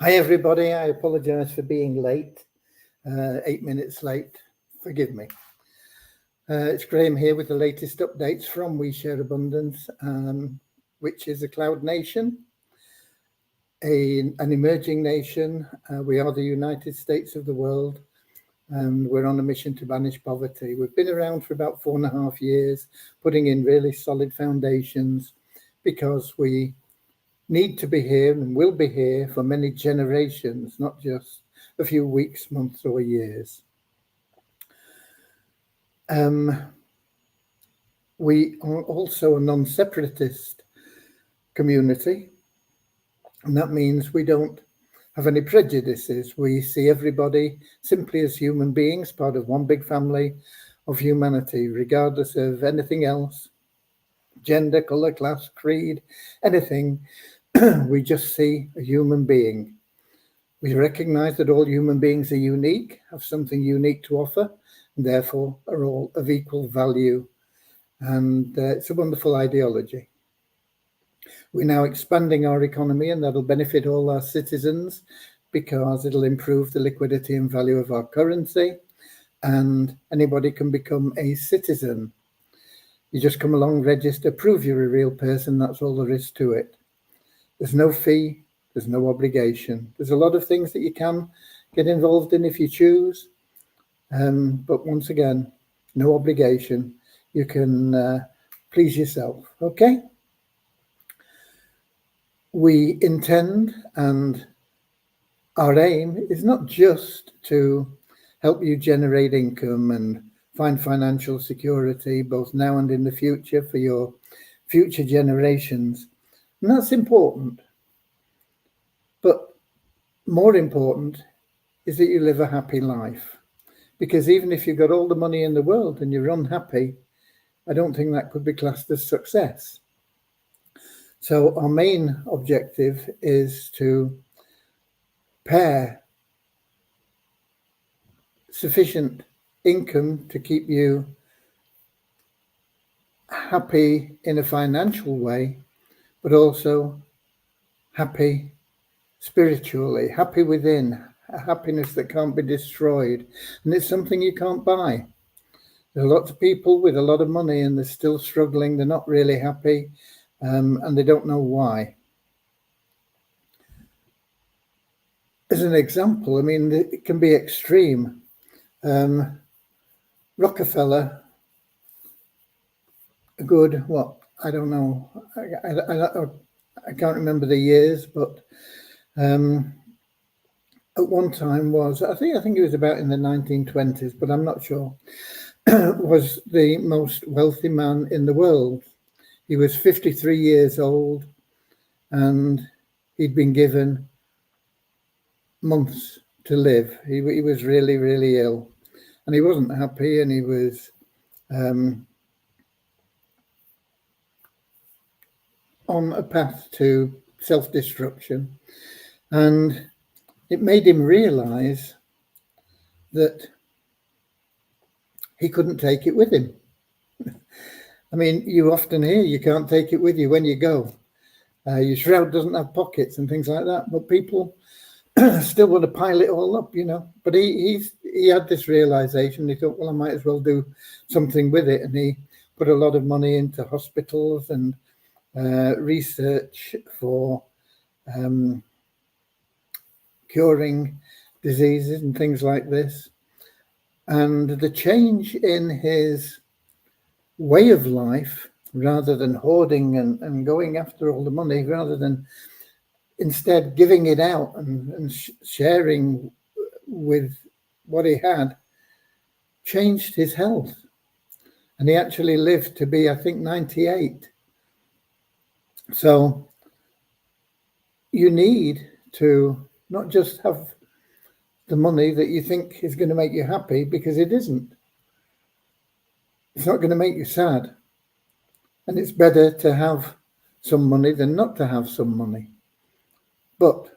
Hi, everybody. I apologize for being late, 8 minutes late. Forgive me. It's Graham here with the latest updates from We Share Abundance, which is a cloud nation, an emerging nation. We are the United States of the world, and we're on a mission to banish poverty. We've been around for about 4.5 years, putting in really solid foundations because we need to be here and will be here for many generations, not just a few weeks, months, or years. We are also a non-separatist community, and that means we don't have any prejudices. We see everybody simply as human beings, part of one big family of humanity, regardless of anything else, gender, color, class, creed, anything. We just see a human being. We recognize that all human beings are unique, have something unique to offer, and therefore are all of equal value. And it's a wonderful ideology. We're now expanding our economy, and that'll benefit all our citizens because it'll improve the liquidity and value of our currency, and anybody can become a citizen. You just come along, register, prove you're a real person. That's all there is to it. There's no fee, there's no obligation. There's a lot of things that you can get involved in if you choose. But once again, no obligation. You can please yourself, okay? We intend, and our aim is not just to help you generate income and find financial security, both now and in the future for your future generations. And that's important. But more important is that you live a happy life. Because even if you've got all the money in the world and you're unhappy, I don't think that could be classed as success. So our main objective is to pair sufficient income to keep you happy in a financial way, but also happy spiritually, happy within, a happiness that can't be destroyed. And it's something you can't buy. There are lots of people with a lot of money and they're still struggling. They're not really happy, and they don't know why. As an example, I mean, it can be extreme. Rockefeller, a good, I don't know, I can't remember the years, but at one time was, I think it was about in the 1920s, but I'm not sure, was the most wealthy man in the world. He was 53 years old and he'd been given months to live. He was really, really ill and he wasn't happy, and he was on a path to self-destruction. And it made him realize that he couldn't take it with him. I mean, you often hear you can't take it with you when you go. Your shroud doesn't have pockets and things like that, but people still want to pile it all up, you know. But he had this realization. He thought, well, I might as well do something with it. And he put a lot of money into hospitals and research for curing diseases and things like this. And the change in his way of life, rather than hoarding and going after all the money, rather than instead giving it out and sharing with what he had, changed his health. And he actually lived to be, I think, 98. So you need to not just have the money that you think is going to make you happy, because it isn't. It's not going to make you sad. And it's better to have some money than not to have some money. But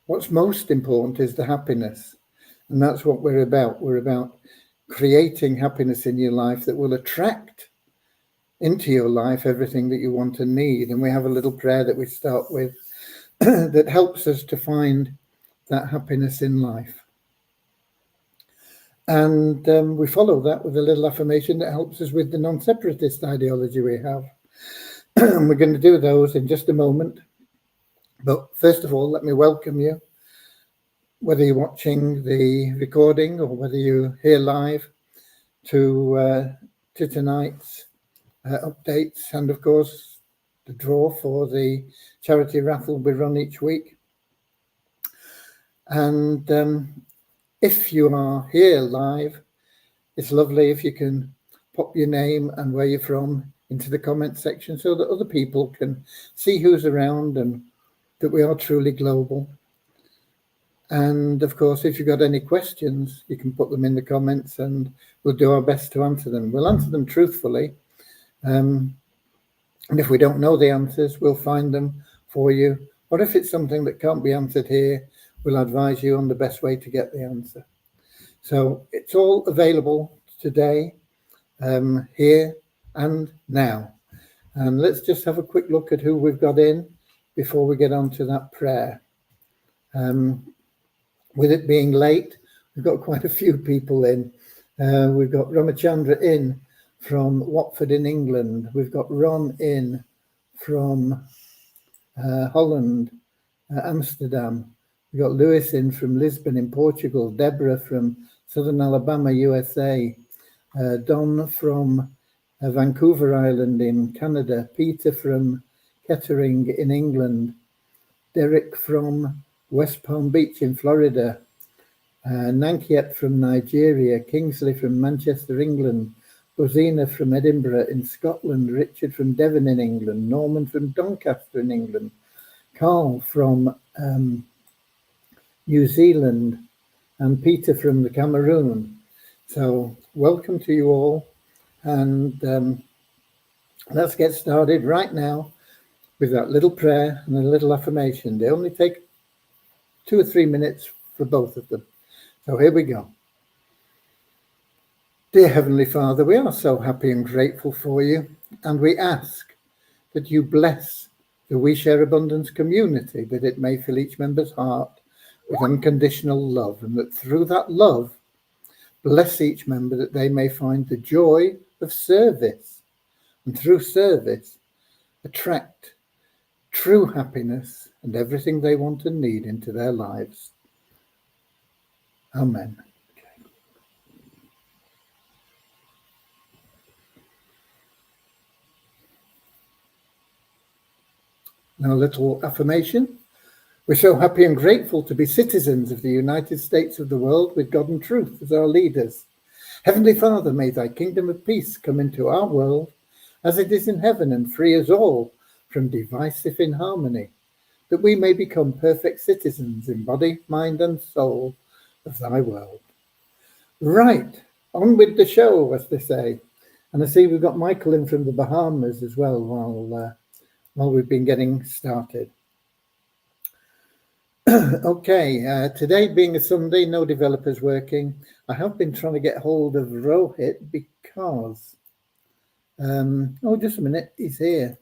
what's most important is the happiness. And that's what we're about. We're about creating happiness in your life that will attract into your life everything that you want and need. And we have a little prayer that we start with that helps us to find that happiness in life. And we follow that with a little affirmation that helps us with the non-separatist ideology we have. We're going to do those in just a moment. But first of all, let me welcome you, whether you're watching the recording or whether you're here live, to tonight's updates, and of course the draw for the charity raffle we run each week. And if you are here live, it's lovely if you can pop your name and where you're from into the comment section so that other people can see who's around and that we are truly global. And of course, if you've got any questions, you can put them in the comments and we'll do our best to answer them. We'll answer them truthfully. And if we don't know the answers, we'll find them for you. Or if it's something that can't be answered here, we'll advise you on the best way to get the answer. So it's all available today, here and now. And let's just have a quick look at who we've got in before we get on to that prayer. With it being late, we've got quite a few people in. We've got Ramachandra in from Watford in England. We've got Ron in from Holland, Amsterdam. We've got Lewis in from Lisbon in Portugal. Deborah from Southern Alabama, USA. Don from Vancouver Island in Canada. Peter from Kettering in England. Derek from West Palm Beach in Florida. Nankiet from Nigeria. Kingsley from Manchester, England. Rosina from Edinburgh in Scotland. Richard from Devon in England. Norman from Doncaster in England. Carl from New Zealand, and Peter from the Cameroon. So welcome to you all, and let's get started right now with that little prayer and a little affirmation. They only take 2 or 3 minutes for both of them. So here we go. Dear Heavenly Father, we are so happy and grateful for you, and we ask that you bless the We Share Abundance community, that it may fill each member's heart with unconditional love, and that through that love, bless each member that they may find the joy of service, and through service, attract true happiness and everything they want and need into their lives. Amen. Now, a little affirmation. We're so happy and grateful to be citizens of the United States of the world with God and truth as our leaders. Heavenly Father, may thy kingdom of peace come into our world as it is in heaven, and free us all from divisive inharmony, that we may become perfect citizens in body, mind and soul of thy world. Right, on with the show, as they say. And I see we've got Michael in from the Bahamas as well while we've been getting started. Okay, today being a Sunday, no developers working. I have been trying to get hold of Rohit because, oh, just a minute, he's here.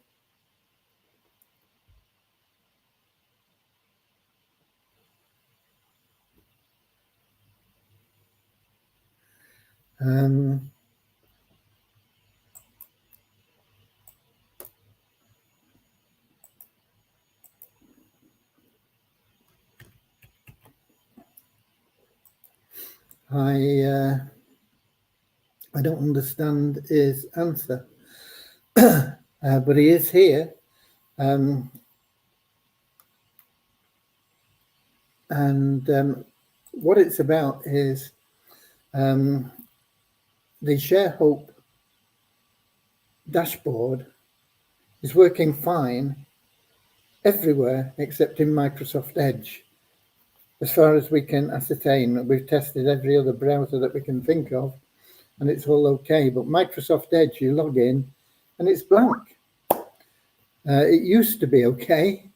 I don't understand his answer, but he is here, and what it's about is the Share Hope dashboard is working fine everywhere except in Microsoft Edge. As far as we can ascertain, we've tested every other browser that we can think of, and it's all okay. But Microsoft Edge, you log in, and it's blank. It used to be okay,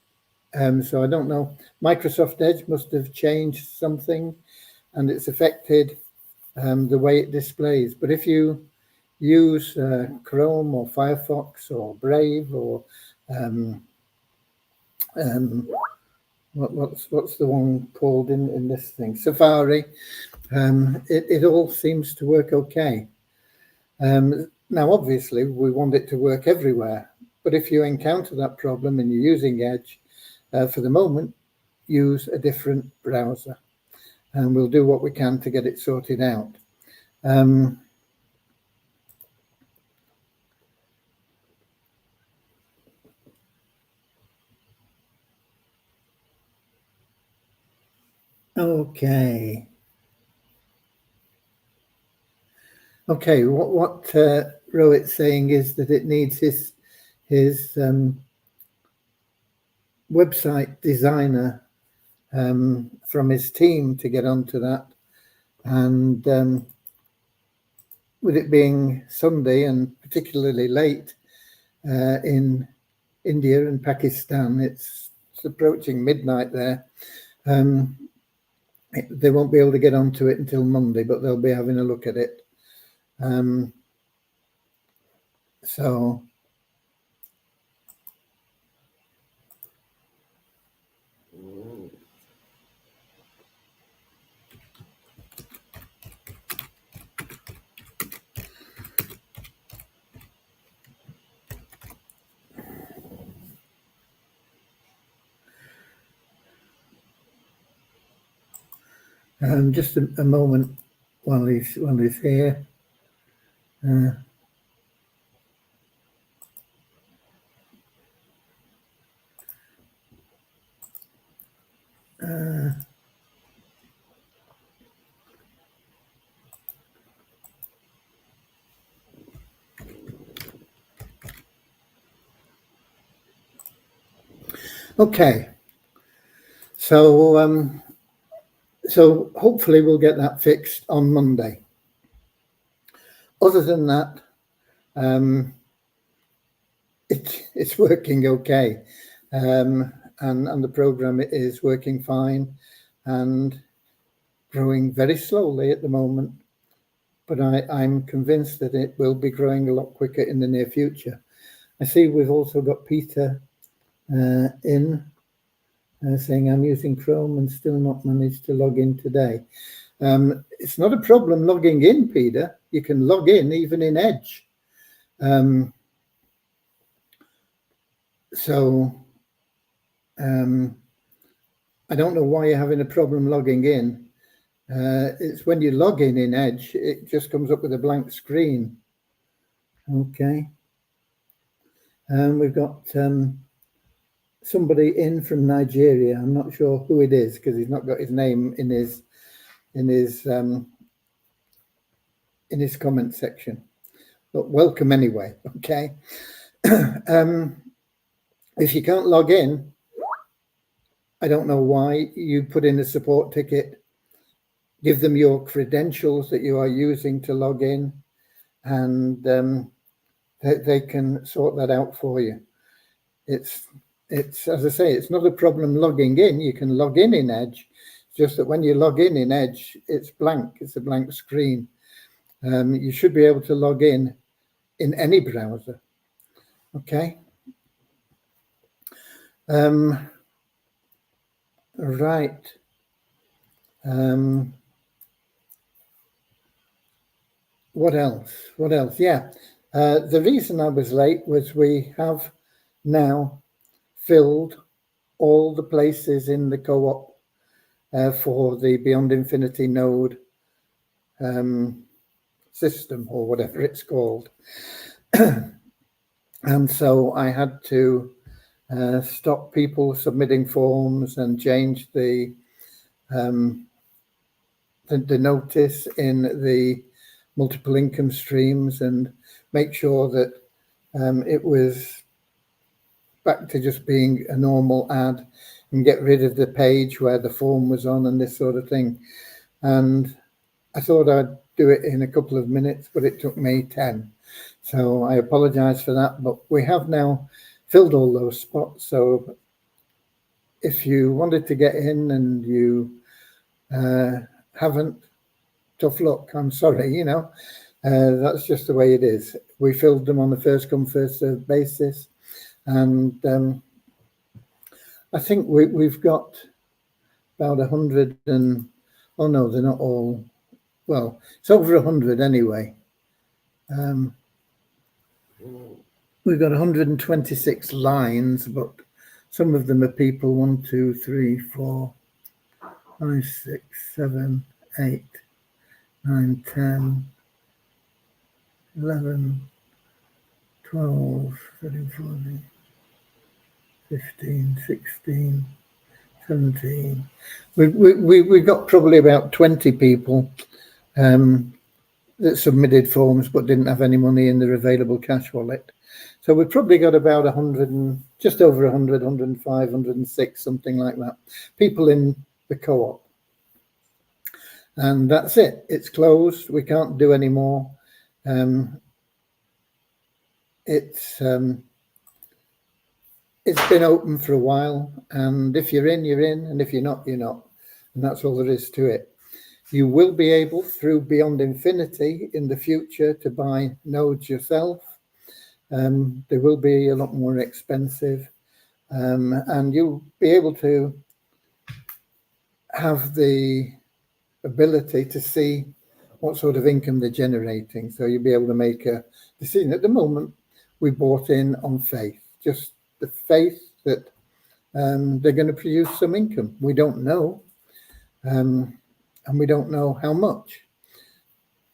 so I don't know. Microsoft Edge must have changed something, and it's affected the way it displays. But if you use Chrome or Firefox or Brave or what's the one called in this thing? Safari. It all seems to work okay. Now, obviously, we want it to work everywhere. But if you encounter that problem and you're using Edge, for the moment, use a different browser. And we'll do what we can to get it sorted out. Okay. Okay, what Rohit's saying is that it needs his website designer from his team to get onto that. And with it being Sunday and particularly late in India and Pakistan, it's approaching midnight there. They won't be able to get onto it until Monday, but they'll be having a look at it. So just a moment while he's here. Okay, so so hopefully we'll get that fixed on Monday. Other than that, it's working okay, and the program is working fine and growing very slowly at the moment. But I'm convinced that it will be growing a lot quicker in the near future. I see we've also got Peter in saying I'm using Chrome and still not managed to log in today. It's not a problem logging in, Peter. You can log in even in Edge. So I don't know why you're having a problem logging in. It's when you log in Edge, it just comes up with a blank screen. Okay. We've got somebody in from Nigeria. I'm not sure who it is because he's not got his name in his comment section. But welcome anyway. Okay. If you can't log in, I don't know why. You put in a support ticket, give them your credentials that you are using to log in, and they can sort that out for you. It's as I say, it's not a problem logging in. You can log in Edge. It's just that when you log in Edge, it's blank. It's a blank screen. You should be able to log in any browser. Okay. Right. What else? What else? Yeah. The reason I was late was we have now filled all the places in the co-op for the Beyond Infinity node system, or whatever it's called. And so I had to stop people submitting forms and change the notice in the multiple income streams and make sure that it was back to just being a normal ad and get rid of the page where the form was on and this sort of thing. And I thought I'd do it in a couple of minutes, but it took me 10. So I apologize for that, but we have now filled all those spots. So if you wanted to get in and you haven't, tough luck. I'm sorry, you know, that's just the way it is. We filled them on a first come, first served basis. And I think we've got about 100 and, oh no, they're not all, well, it's over 100 anyway. We've got 126 lines, but some of them are people 1, 2, 3, 4, 5, 6, 7, 8, 9, 10, 11, 12, 13, 14, 15, 16, 17. We've got probably about 20 people that submitted forms but didn't have any money in their available cash wallet. So we've probably got about 100 and just over 100, 105, 106, something like that, people in the co-op. And that's it. It's closed. We can't do any more. It's been open for a while, and if you're in, you're in, and if you're not, you're not. And that's all there is to it. You will be able, through Beyond Infinity in the future, to buy nodes yourself. They will be a lot more expensive, and you'll be able to have the ability to see what sort of income they're generating. So you'll be able to make a decision. At the moment, we bought in on faith, just the faith that they're going to produce some income. We don't know, and we don't know how much.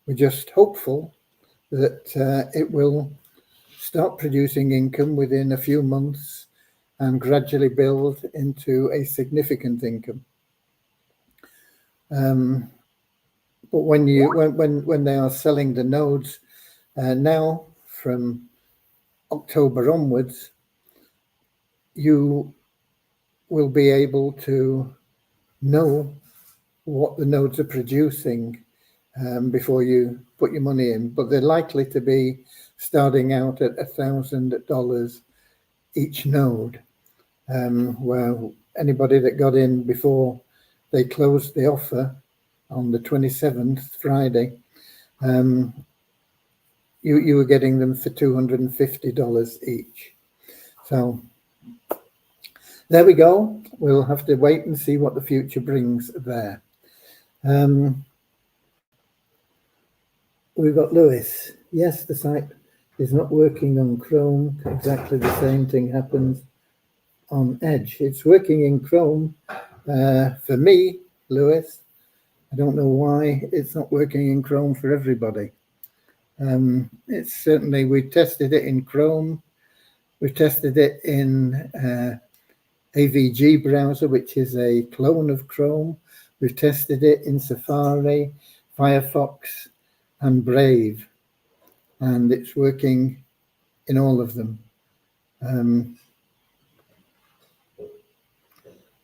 We're just hopeful that it will start producing income within a few months and gradually build into a significant income. But when they are selling the nodes now from October onwards, you will be able to know what the nodes are producing before you put your money in. But they're likely to be starting out at $1,000 each node, where anybody that got in before they closed the offer on the 27th, Friday, you were getting them for $250 each. So there we go. We'll have to wait and see what the future brings there. We've got Lewis. Yes, the site is not working on Chrome. Exactly the same thing happens on Edge. It's working in Chrome for me, Lewis. I don't know why it's not working in Chrome for everybody. It's certainly, we've tested it in Chrome. We've tested it in AVG browser, which is a clone of Chrome. We've tested it in Safari, Firefox, and Brave, and it's working in all of them.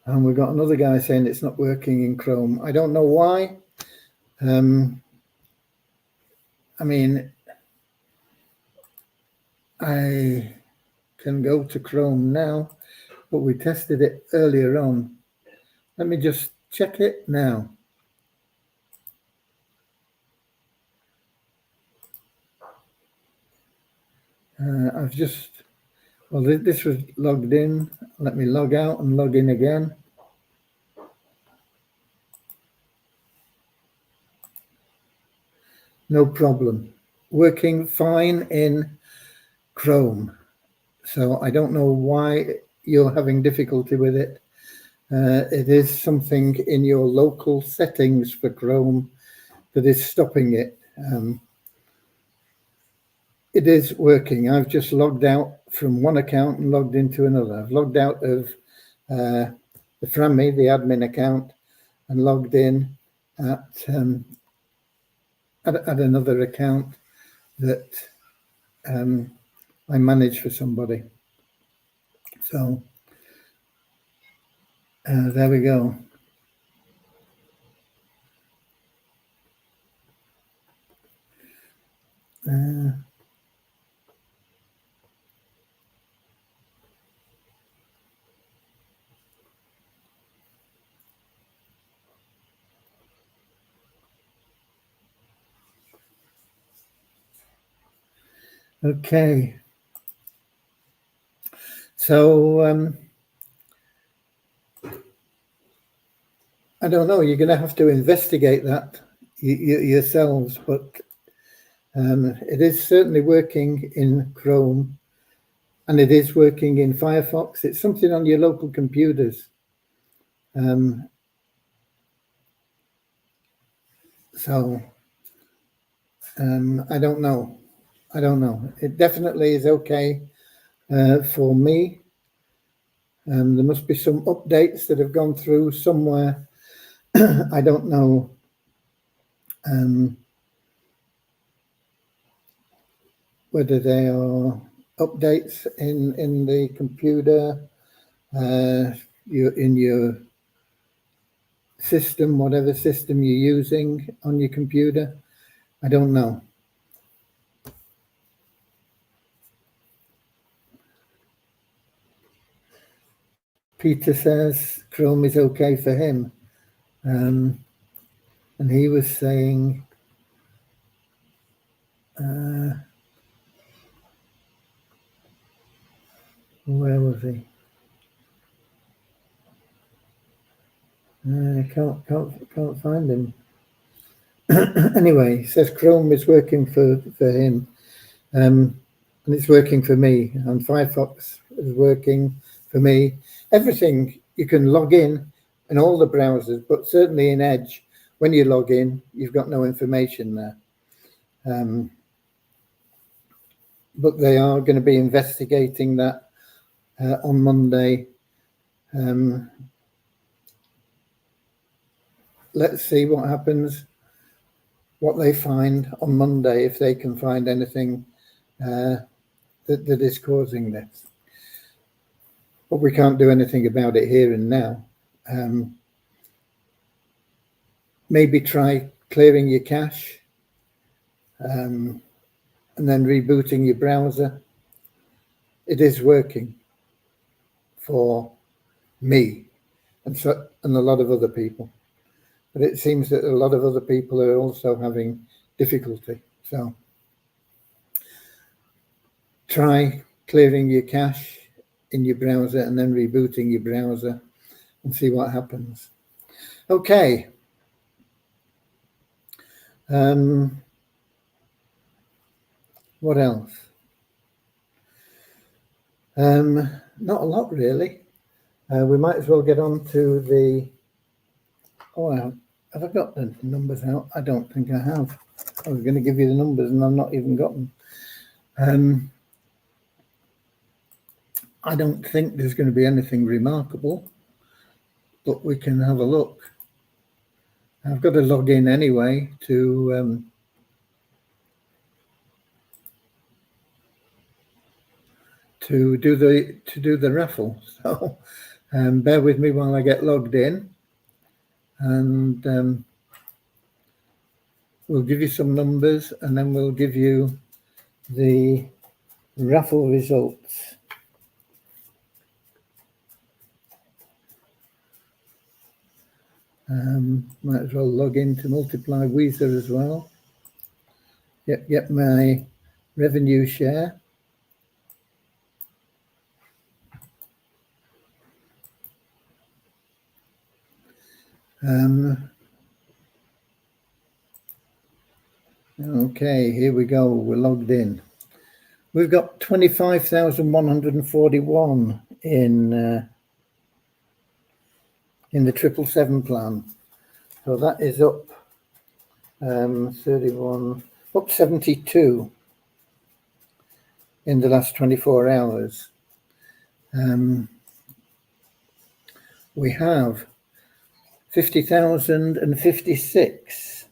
And we've got another guy saying it's not working in Chrome. I don't know why. I mean, I can go to Chrome now, but we tested it earlier on. Let me just check it now. I've just, well, this was logged in. Let me log out and log in again. No problem. Working fine in Chrome. So I don't know why you're having difficulty with it. It is something in your local settings for Chrome that is stopping it. It is working. I've just logged out from one account and logged into another. I've logged out of the Frammy, the admin account, and logged in at another account that I manage for somebody. So there we go. Okay. So I don't know. You're going to have to investigate that yourselves, but it is certainly working in Chrome, and it is working in Firefox. It's something on your local computers. So I don't know. I don't know. It definitely is okay for me. There must be some updates that have gone through somewhere. I don't know whether they are updates in the computer, in your system, whatever system you're using on your computer. I don't know. Peter says Chrome is okay for him. And he was saying, where was he? I can't find him. Anyway, he says Chrome is working for him, and it's working for me. And Firefox is working for me. Everything you can log in all the browsers, but certainly in Edge, when you log in, you've got no information there. But they are going to be investigating that on Monday. Let's see what happens, what they find on Monday, if they can find anything that is causing this. But we can't do anything about it here and now. Maybe try clearing your cache and then rebooting your browser. It is working for me and a lot of other people. But it seems that a lot of other people are also having difficulty. So try clearing your cache in your browser and then rebooting your browser and see what happens. Okay. What else? Not a lot, really. We might as well get on to the... Oh, have I got the numbers out? I don't think I have. I was going to give you the numbers and I've not even got them. I don't think there's going to be anything remarkable, but we can have a look. I've got to log in anyway to do the raffle. So bear with me while I get logged in, and we'll give you some numbers, and then we'll give you the raffle results. Might as well log into Multiply Weezer as well. Get my revenue share. Okay, here we go. We're logged in. We've got 25,141 in the 777 plan. So that is up 31, up 72 in the last 24 hours. We have 50,056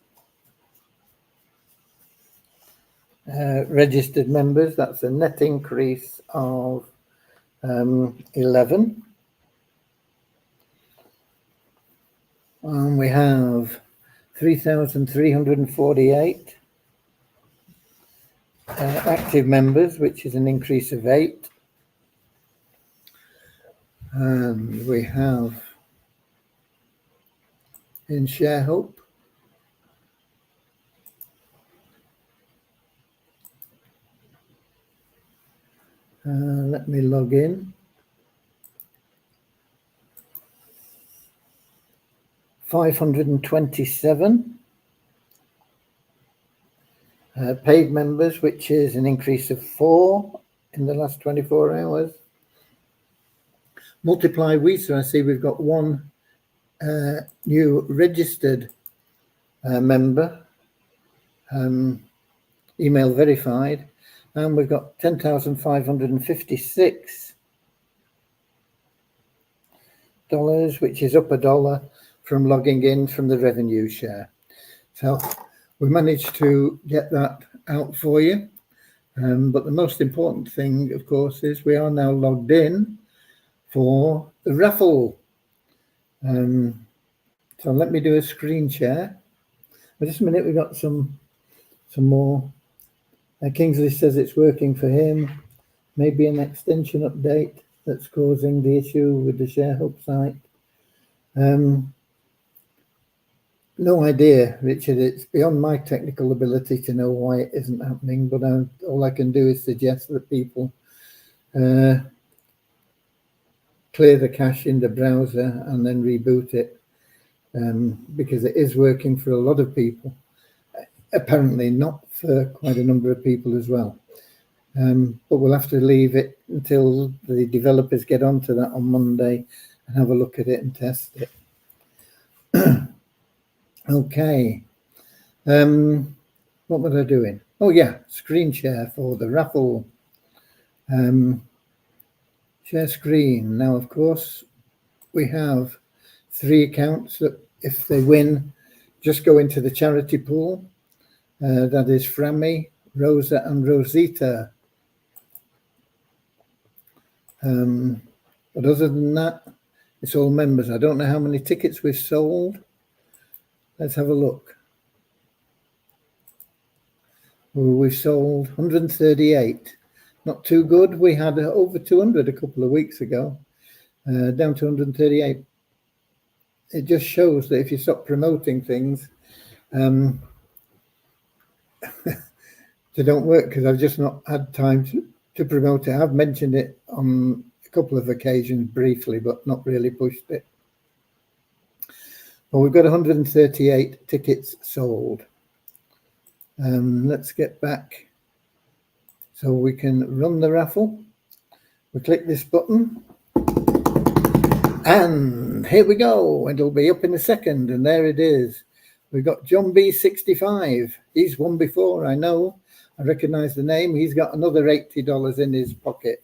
registered members. That's a net increase of 11. And we have 3,348 active members, which is an increase of 8. And we have in ShareHope let me log in. 527. Paid members, which is an increase of 4 in the last 24 hours. Multiply WISA, I see we've got 1 new registered member, email verified, and we've got 10,556 dollars, which is up $1 from logging in from the revenue share. So we managed to get that out for you. But the most important thing, of course, is we are now logged in for the raffle. So let me do a screen share. But just a minute, we got some more. Kingsley says it's working for him. Maybe an extension update that's causing the issue with the ShareHub site. No idea, Richard. It's beyond my technical ability to know why it isn't happening, but all I can do is suggest that people clear the cache in the browser and then reboot it, because it is working for a lot of people. Apparently not for quite a number of people as well. But we'll have to leave it until the developers get onto that on Monday and have a look at it and test it. Okay. What was I doing? Oh yeah, screen share for the raffle. Share screen. Now, of course, we have 3 accounts that, if they win, just go into the charity pool. That is Frammy, Rosa, and Rosita. But other than that, it's all members. I don't know how many tickets we've sold. Let's have a look. We sold 138. Not too good. We had over 200 a couple of weeks ago, down to 138. It just shows that if you stop promoting things, they don't work, because I've just not had time to promote it. I've mentioned it on a couple of occasions briefly, but not really pushed it. Well, we've got 138 tickets sold. Let's get back so we can run the raffle. We click this button and here we go. It'll be up in a second, and there it is. We've got John B65. He's won before, I know. I recognize the name. He's got another $80 in his pocket.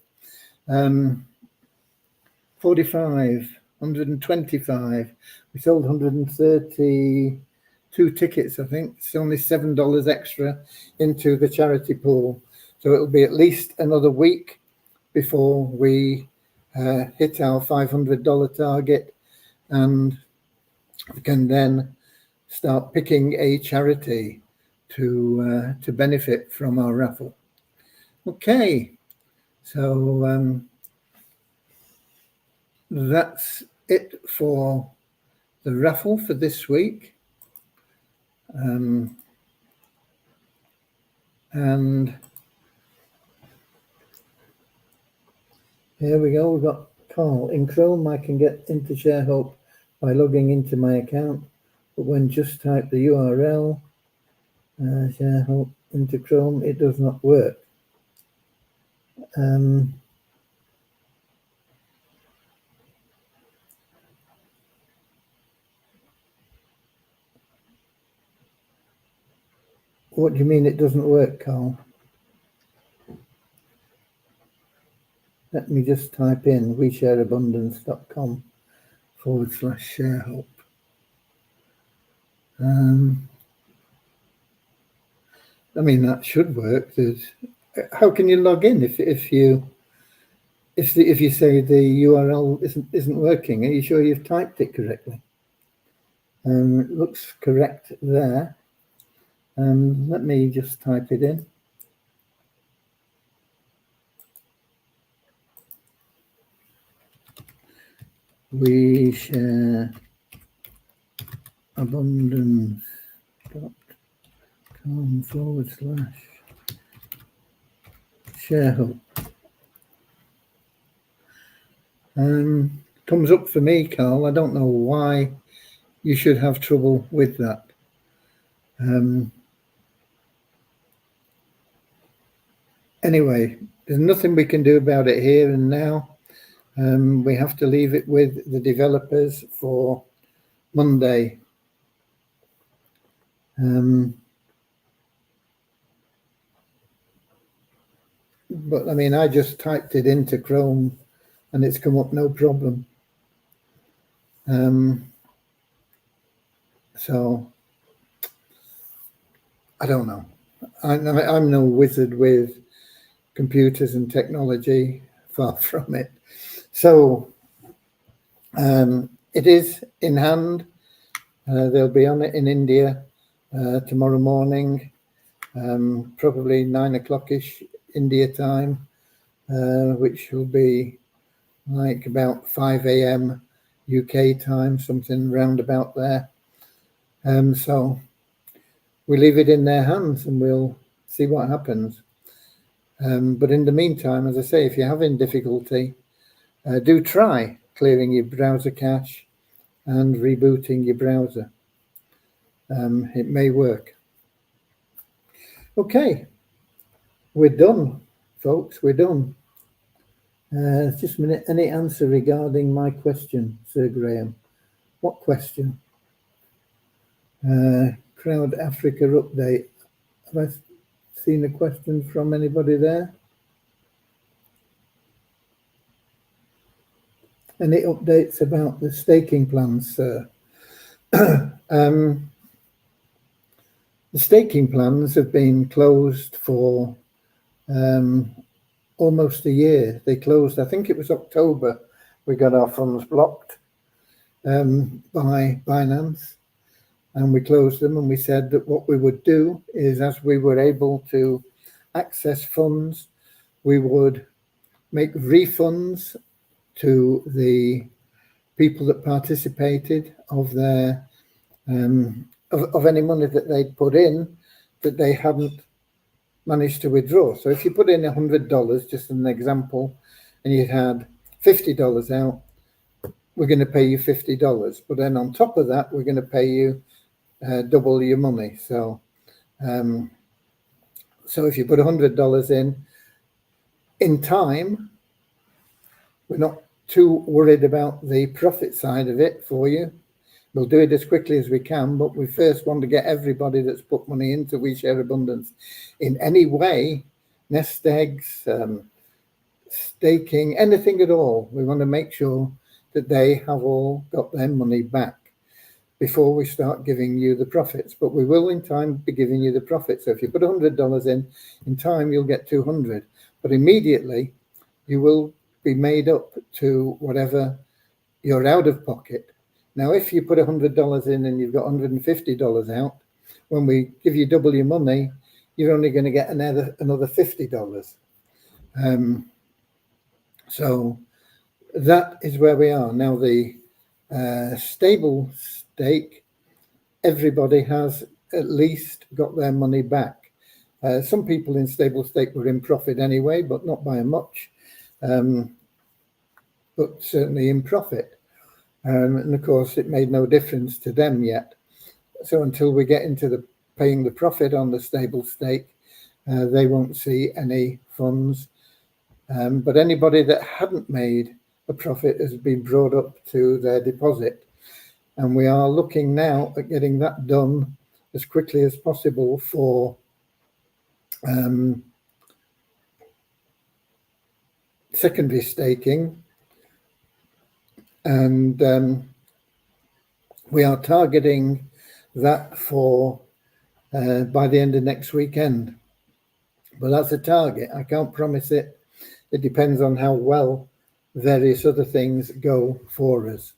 45, 125. We sold 132 tickets, I think. It's only $7 extra into the charity pool. So it'll be at least another week before we hit our $500 target, and we can then start picking a charity to benefit from our raffle. Okay, so that's it for the raffle for this week. And here we go. We've got Carl. In Chrome, I can get into ShareHub by logging into my account, but when just type the URL, ShareHub into Chrome, it does not work. What do you mean it doesn't work, Carl? Let me just type in WeShareAbundance.com/ShareHub. I mean, that should work. How can you log in if you say the URL isn't working? Are you sure you've typed it correctly? It looks correct there. Let me just type it in. WeShareAbundance.com/ShareHub. Comes up for me, Carl. I don't know why you should have trouble with that. Anyway, there's nothing we can do about it here and now. We have to leave it with the developers for Monday. But I mean, I just typed it into Chrome and it's come up no problem. So I don't know. I'm no wizard with computers and technology, far from it. So it is in hand. They'll be on it in India tomorrow morning, probably 9 o'clock-ish India time, which will be like about 5 a.m. UK time, something round about there. So we leave it in their hands and we'll see what happens. But in the meantime, as I say, if you're having difficulty, do try clearing your browser cache and rebooting your browser. It may work. Okay, we're done, folks. We're done. Just a minute. Any answer regarding my question, Sir Graham? What question? Crowd Africa update. Have I seen a question from anybody there? Any updates about the staking plans, sir? The staking plans have been closed for almost a year. They closed, I think it was October, we got our funds blocked by Binance, and we closed them, and we said that what we would do is, as we were able to access funds, we would make refunds to the people that participated of their of any money that they'd put in that they hadn't managed to withdraw. So if you put in $100, just an example, and you had $50 out, we're going to pay you $50. But then on top of that, we're going to pay you double your money. So if you put $100 in time, we're not too worried about the profit side of it for you. We'll do it as quickly as we can, but we first want to get everybody that's put money into We Share Abundance in any way, nest eggs, staking, anything at all. We want to make sure that they have all got their money back before we start giving you the profits. But we will in time be giving you the profits. So if you put $100 in time, you'll get 200. But immediately you will be made up to whatever you're out of pocket. Now, if you put $100 in and you've got $150 out, when we give you double your money, you're only going to get another $50. So that is where we are. Now, the stable stake, everybody has at least got their money back. Some people in stable stake were in profit anyway, but not by much, but certainly in profit. And of course, it made no difference to them yet. So until we get into the paying the profit on the stable stake, they won't see any funds. But anybody that hadn't made a profit has been brought up to their deposit. And we are looking now at getting that done as quickly as possible for secondary staking. And we are targeting that for by the end of next weekend. But that's a target. I can't promise it. It depends on how well various other things go for us.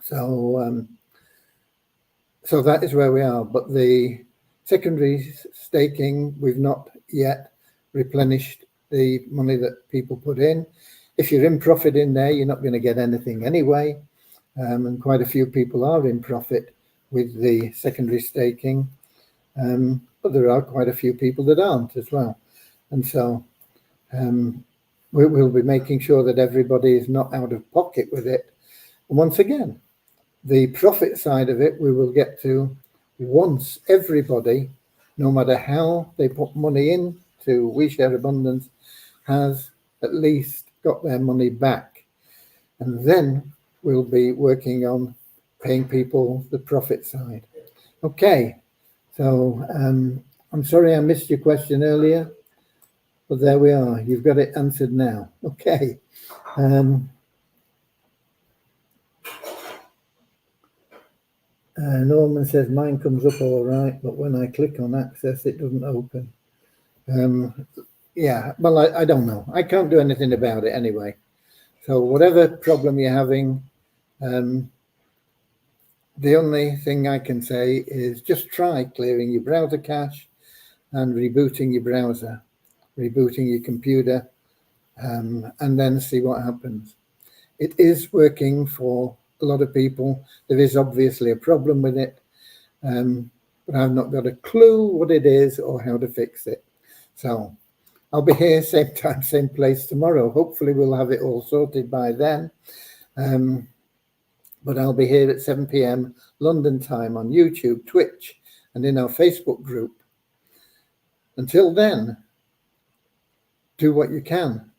So so that is where we are. But the secondary staking, we've not yet replenished the money that people put in. If you're in profit in there, you're not going to get anything anyway. And quite a few people are in profit with the secondary staking. But there are quite a few people that aren't as well. And so we'll be making sure that everybody is not out of pocket with it. And once again, The profit side of it, we will get to once everybody, no matter how they put money in to We Share Abundance, has at least got their money back. And then we'll be working on paying people the profit side. Okay, so I'm sorry I missed your question earlier, but there we are. You've got it answered now. Okay. Norman says mine comes up all right, but when I click on access, it doesn't open. Yeah, well, I don't know. I can't do anything about it anyway. So whatever problem you're having, the only thing I can say is just try clearing your browser cache and rebooting your browser, rebooting your computer, and then see what happens. It is working for a lot of people. There is obviously a problem with it, but I've not got a clue what it is or how to fix it. So I'll be here same time, same place tomorrow. Hopefully we'll have it all sorted by then. But I'll be here at 7 p.m. London time on YouTube, Twitch, and in our Facebook group. Until then, do what you can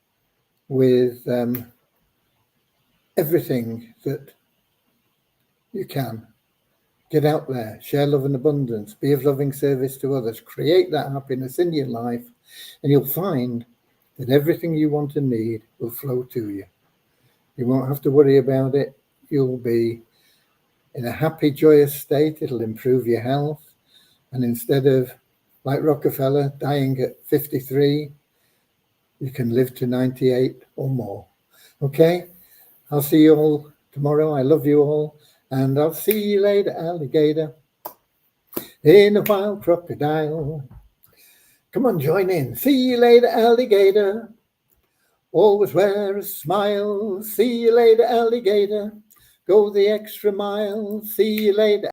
with everything that you can. Get out there, share love and abundance, be of loving service to others, create that happiness in your life, and you'll find that everything you want and need will flow to you. You won't have to worry about it. You'll be in a happy, joyous state. It'll improve your health. And instead of, like Rockefeller, dying at 53, you can live to 98 or more. Okay? I'll see you all tomorrow. I love you all. And I'll see you later, alligator, in a wild crocodile. Come on, join in. See you later, alligator. Always wear a smile. See you later, alligator. Go the extra mile. See you later.